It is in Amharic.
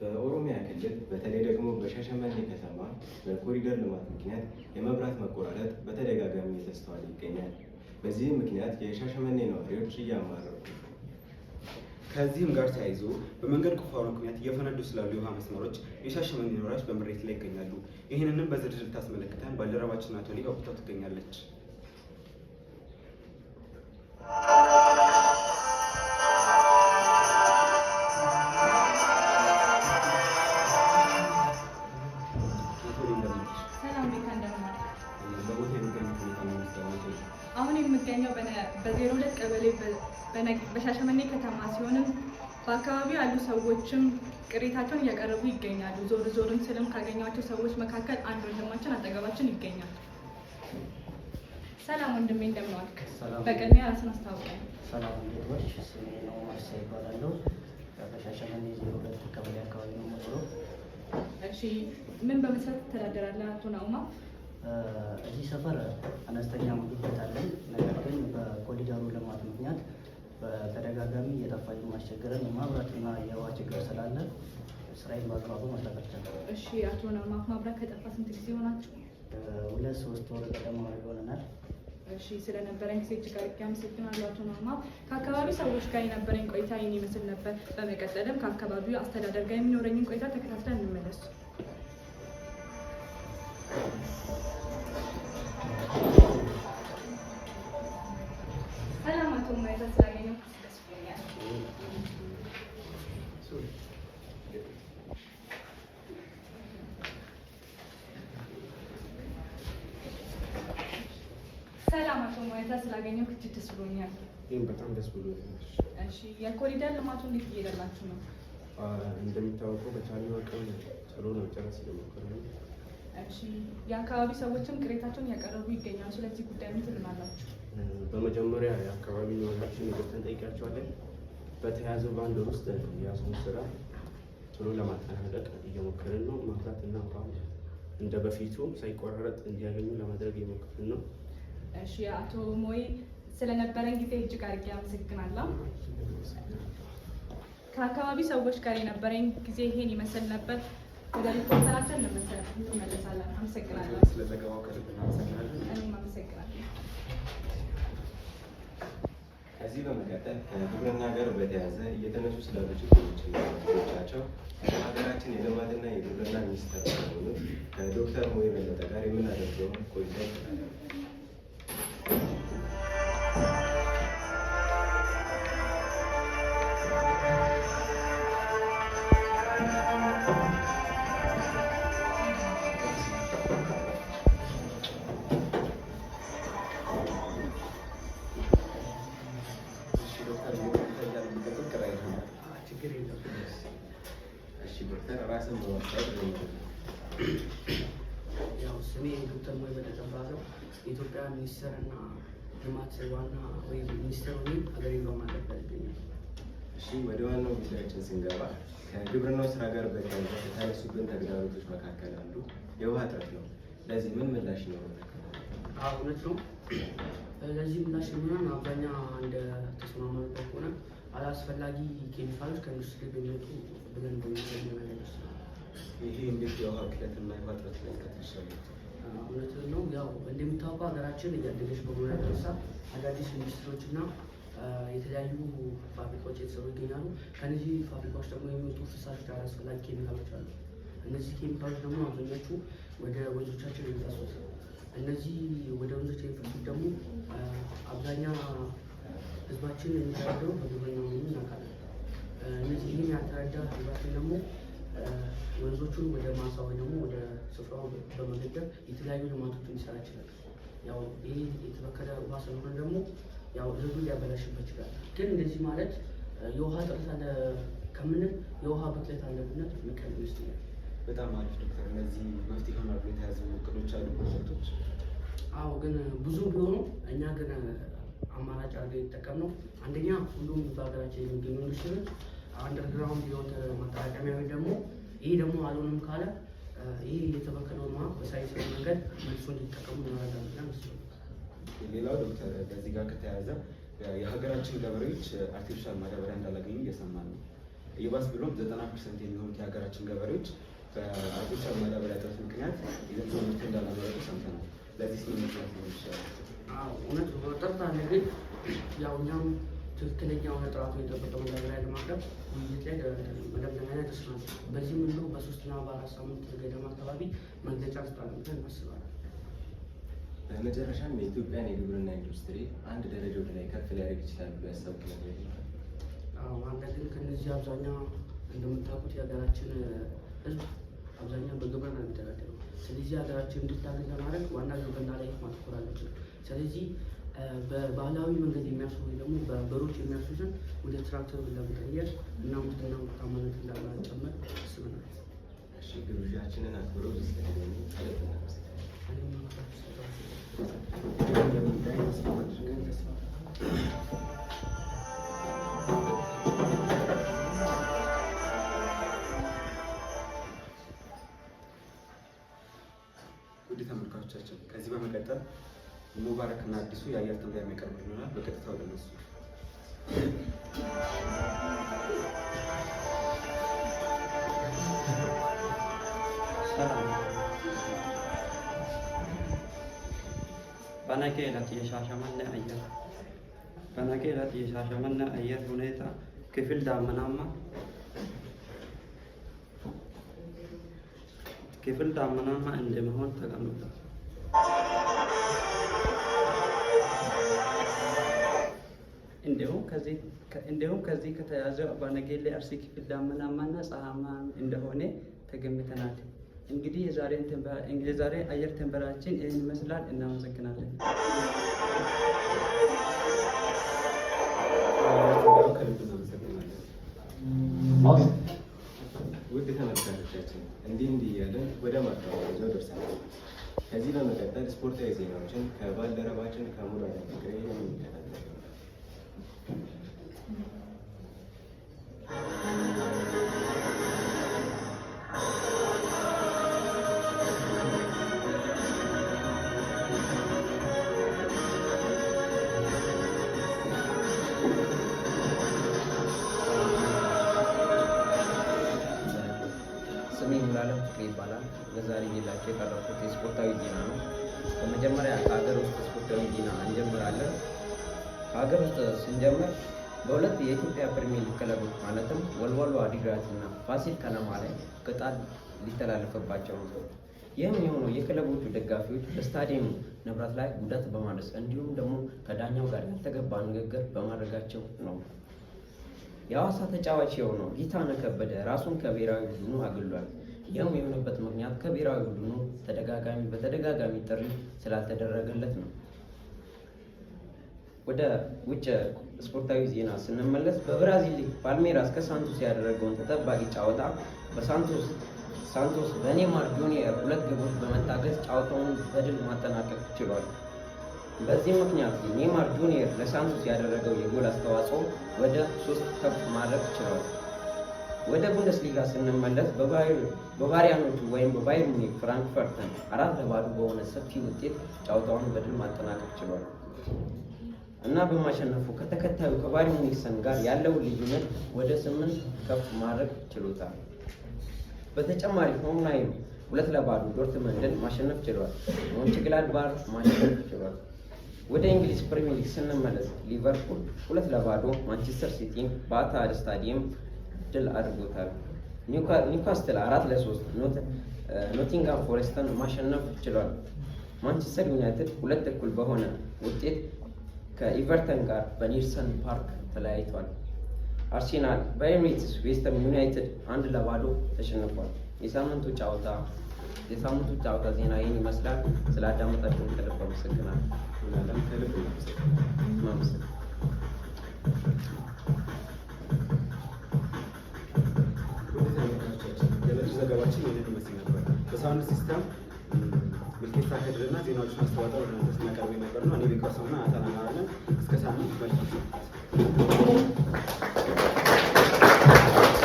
በኦሮሚያ ክልል በተለይ ደግሞ በሻሸመኔ ከተማ በኮሪደር ልማት ምክንያት የመብራት መቆራረጥ በተደጋጋሚ እየተስተዋለ ይገኛል። በዚህም ምክንያት የሻሸመኔ ነዋሪዎች እያማረሩ ነው። ከዚህም ጋር ተያይዞ በመንገድ ቁፋሮ ምክንያት እየፈነዱ ስላሉ የውሃ መስመሮች የሻሸመኔ ነዋሪዎች በምሬት ላይ ይገኛሉ። ይህንንም በዝርዝር ልታስመለክተን ባልደረባችን አቶ ሊጋ ቦታው ትገኛለች። አሁን የሚገኘው በ02 ቀበሌ በሻሸመኔ ከተማ ሲሆንም በአካባቢው ያሉ ሰዎችም ቅሬታቸውን እያቀረቡ ይገኛሉ። ዞርም ስልም ካገኟቸው ሰዎች መካከል አንድ ወንድማችን አጠገባችን ይገኛል። ሰላም ወንድሜ፣ እንደምን ዋልክ? በቅድሚያ ራስን አስታውቀኝ። ሰላም እንዴት ስሜ ነው ማርሳ ይባላለሁ። በሻሸመኔ 02 ቀበሌ አካባቢ ነው የምኖረው። እሺ፣ ምን በመስራት ትተዳደራለህ አቶ ናኡማ? እዚህ ሰፈር አነስተኛ ምግብ ቤት አለን። ነገር ግን በኮሪደሩ ልማት ምክንያት በተደጋጋሚ እየጠፋ የማስቸገረን የማብራትና የውሃ ችግር ስላለ ስራዬን በአግባቡ መስራት አልቻልኩም። እሺ አቶ ናኡማ፣ ማብራት ከጠፋ ስንት ጊዜ ሆናችሁ? 2-3 ወር ገደማ ይሆነናል። እሺ፣ ስለነበረን ጊዜ እጅግ አድርጌ አመሰግናለሁ አቶ ናኡማ። ከአካባቢው ሰዎች ጋር የነበረኝ ቆይታ ይህን ይመስል ነበር። በመቀጠልም ከአካባቢው አስተዳደር ጋር የሚኖረኝን ቆይታ ተከታትለን እንመለስ። ሰላም አቶ ማይታ፣ ስላገኘሁ ደስ ብሎኛል። ሰላም አቶ ማይታ፣ ስላገኘሁ እጅግ ደስ ብሎኛል። ይህም በጣም ደስ ብሎኛል። እሺ፣ የኮሪደር ልማቱ እንዴት እየሄደላችሁ ነው? እንደሚታወቀው በቻልነው አቅም ቶሎ ለመጨረስ እየሞከርን ነው። እሺ፣ የአካባቢ ሰዎችም ቅሬታቸውን እያቀረቡ ይገኛሉ። ስለዚህ ጉዳይ ምን ትሉናላችሁ? በመጀመሪያ የአካባቢ ነዋሪዎችን ይቅርታ እንጠይቃቸዋለን። በተያዘው በአንድ ወር ውስጥ የያዝነው ስራ ቶሎ ለማጠናቀቅ እየሞከርን ነው። መብራትና ውሃ እንደ በፊቱ ሳይቆራረጥ እንዲያገኙ ለማድረግ እየሞከርን ነው። እሺ አቶ ሞይ፣ ስለነበረን ጊዜ እጅግ አድርጌ አመሰግናለሁ። ከአካባቢ ሰዎች ጋር የነበረኝ ጊዜ ይሄን ይመስል ነበር። ወደ ሪፖርተራችን እንመለሳለን። አመሰግናለሁ። ስለዘገባው ከልብ እናመሰግናለን። እኔም አመሰግናለሁ። ከዚህ በመቀጠል ከግብርና ጋር በተያያዘ እየተነሱ ስላሉ ችግሮችና ችግሮቻቸው ከሀገራችን የልማትና የግብርና ሚኒስትር ከሆኑት ከዶክተር ሞይ በለጠ ጋር የምናደርገውን ቆይታ ይችላል። ያው ስሜ ዶክተር ሞይ በለጠ እባላለሁ። የኢትዮጵያ ሚኒስቴርና ልማት ዋና ወይም ሚኒስቴር ወይም ሀገሬን በማገልገል ይገኛል። እሺ፣ ወደ ዋናው ጉዳያችን ስንገባ ከግብርናው ስራ ጋር በተያያዘ ከተነሱብን ተግዳሮቶች መካከል አንዱ የውሃ እጥረት ነው። ለዚህ ምን ምላሽ ይኖራል? እውነት ነው። ለዚህ ምላሽ የሚሆን አብዛኛ እንደ ተስማማንበት ከሆነ አላስፈላጊ ኬሚካሎች ከኢንዱስትሪ በሚወጡ ብለን በሚገኙ ነገር ይመስላል። ይሄ እንዴት የውሃ ብክለትና የውሃ እጥረት ሊከተል ይችላል? እውነት ነው። ያው እንደሚታወቀው ሀገራችን እያደገች በመሆኑ የተነሳ አዳዲስ ኢንዱስትሪዎች እና የተለያዩ ፋብሪካዎች የተሰሩ ይገኛሉ። ከነዚህ ፋብሪካዎች ደግሞ የሚወጡ ፍሳሾች አላስፈላጊ ኬሚካሎች አሉ። እነዚህ ኬሚካሎች ደግሞ አብዛኞቹ ወደ ወንዞቻችን የሚፈሱት። እነዚህ ወደ ወንዞች የሚፈሱት ደግሞ አብዛኛ ህዝባችን የሚተዳደረው በግብርና መሆኑን እናውቃለን። እነዚህ ይህን ያልተረዳ ህዝባችን ደግሞ ወንዞቹን ወደ ማሳ ወይ ደግሞ ወደ ስፍራው በመገደብ የተለያዩ ልማቶችን ሊሰራ ይችላል። ያው ይህ የተበከለ ውሃ ስለሆነ ደግሞ ያው ህዝቡ ሊያበላሽበት ይችላል። ግን እንደዚህ ማለት የውሃ እጥረት አለ ከምንል የውሃ ብክለት አለ ብነት ምቀል ይመስለኛል። በጣም አሪፍ ዶክተር። እነዚህ መፍትሄ ይሆናሉ የተያዙ እቅዶች አሉ ፕሮጀክቶች? አዎ፣ ግን ብዙ ቢሆኑ እኛ ግን አማራጭ አድርገን የተጠቀምነው አንደኛ ሁሉም በሀገራችን የሚገኙ ኢንዱስትሪዎች አንደርግራውንድ የወተ ማጠራቀሚያ ወይ ደግሞ ይህ ደግሞ አልሆንም ካለ ይህ የተበከለውን ውሃ በሳይንሳዊ መንገድ መልሶ እንዲጠቀሙ እናደርጋለን። ሌላው ዶክተር፣ ከዚህ ጋር ከተያያዘ የሀገራችን ገበሬዎች አርቲፊሻል ማዳበሪያ እንዳላገኙ እየሰማን ነው። ይባስ ብሎም 90% የሚሆኑት የሀገራችን ገበሬዎች በአርቲፊሻል ማዳበሪያ እጥረት ምክንያት የዘንድሮ ምርት እንዳላመረቱ ሰምተናል። ለዚህ ምን ምክንያት ሊሆን ይችላል? እውነት ጥርት አለ። ግን ያው እኛም ትክክለኛ የሆነ ጥራቱ የጠበቀ ማዳበሪያ ለማቅረብ ውይይት ላይ መደምደሚያ ላይ ደርሰናል። በዚህም እንዲሁ በ3 እና በ4 ሳምንት ገደማ አካባቢ መግለጫ እንሰጣለን ብለን እናስባለን። በመጨረሻም የኢትዮጵያን የግብርና ኢንዱስትሪ አንድ ደረጃ ወደ ላይ ከፍ ሊያደርግ ይችላል ብሎ ያሰቡት ነገር ይኖራል? አንድ ግን ከነዚህ አብዛኛው እንደምታውቁት የሀገራችን ሕዝብ አብዛኛው በግብርና ነው የሚተዳደረው። ስለዚህ ሀገራችን እንድታገኝ ለማድረግ ዋና ግብርና ላይ ማተኮር አለብን። ስለዚህ በባህላዊ መንገድ የሚያርሱ ወይ ደግሞ በበሮች የሚያርሱትን ወደ ትራክተር ለመቀየር እና ምርትና ምርታማነት እንዳጨመር አስበናል። ግብዣችንን አክብረው ስለተገኙ ከልብ ውድ ተመልካቾቻችን ከዚህ በመቀጠል ሙባረክ እና አዲሱ የአየር ትንበያ የሚያቀርቡ ይሆናል። በቀጥታ ወደ እነሱ በነገ ዕለት የሻሸመኔ አየር ሁኔታ ክፍል ዳመናማ እንደሚሆን ተቀምጧል። እንዲሁም ከዚህ ከተያዘው በነገሌ አርሲ ክፍል ዳመናማና ፀሐያማ እንደሆነ ተገምተናል። እንግዲህ የዛሬ አየር ትንበያችን ይህን ይመስላል። እናመሰግናለን። ውድ ተመልካቾቻችን እንዲህ እያለን ወደ ማጠናቀቂያው ደርሰናል። ከዚህ በመቀጠል ስፖርታዊ ዜናዎችን ከባልደረባችን ከሙሉ ፍቅሬ የሚከታተል ይባላል። ለዛሬ ይላችሁ የቀረብኩት የስፖርታዊ ዜና ነው። በመጀመሪያ ከሀገር ውስጥ ስፖርታዊ ዜና እንጀምራለን። ከሀገር ውስጥ ስንጀምር በሁለት የኢትዮጵያ ፕሪሚየር ሊግ ክለቦች ማለትም ወልዋሎ ዓዲግራት እና ፋሲል ከነማ ላይ ቅጣት ሊተላለፍባቸው ነው። ይህም የሆነው የክለቦቹ ደጋፊዎች በስታዲየም ንብረት ላይ ጉዳት በማድረስ እንዲሁም ደግሞ ከዳኛው ጋር ያልተገባ ንግግር በማድረጋቸው ነው። የሐዋሳ ተጫዋች የሆነው ጌታነህ ከበደ ራሱን ከብሔራዊ ቡድኑ አግሏል። ይህም የሆነበት ምክንያት ከብሔራዊ ቡድኑ በተደጋጋሚ ጥሪ ስላልተደረገለት ነው። ወደ ውጭ ስፖርታዊ ዜና ስንመለስ በብራዚል ሊግ ፓልሜራስ ከሳንቶስ ያደረገውን ተጠባቂ ጨዋታ ሳንቶስ በኔይማር ጁኒየር 2 ግቦች በመታገዝ ጨዋታውን በድል ማጠናቀቅ ችሏል። በዚህ ምክንያት ኔይማር ጁኒየር ለሳንቶስ ያደረገው የጎል አስተዋጽኦ ወደ 3 ከፍ ማድረግ ችሏል። ወደ ቡንደስሊጋ ስንመለስ በባሪያኖቹ ወይም በባየር ሙኒክ ፍራንክፈርትን 4-0 በሆነ ሰፊ ውጤት ጨዋታውን በድል ማጠናቀቅ ችሏል እና በማሸነፉ ከተከታዩ ከባየር ሙኒክሰን ጋር ያለውን ልዩነት ወደ 8 ከፍ ማድረግ ችሎታል። በተጨማሪ ሆምናይም 2-0 ዶርትመንድን ማሸነፍ ችሏል። ሞንችግላድባር ማሸነፍ ችሏል። ወደ እንግሊዝ ፕሪሚየር ሊግ ስንመለስ ሊቨርፑል 2-0 ማንቸስተር ሲቲን በኢታድ ስታዲየም ድል አድርጎታል። ኒውካስትል 4-3 ኖቲንጋም ፎሬስትን ማሸነፍ ችሏል። ማንቸስተር ዩናይትድ 2-1 በሆነ ውጤት ከኢቨርተን ጋር በኒልሰን ፓርክ ተለያይቷል። አርሴናል በኤሚሬትስ ዌስትሃም ዩናይትድ 1-0 ተሸንፏል። የሳምንቱ ጨዋታ ዜና ይህን ይመስላል። ስላዳመጣችሁን ከልብ አመሰግናለሁ። ዘገባችን ይህንን ይመስል ነበር። በሳውንድ ሲስተም ምልኬታ ከድርና ዜናዎችን አስተዋጠር ወደ እናንተ ስናቀርብ የነበር ነው። እኔ ቤካሰውና አታናናለን። እስከ ሳምንት መልካም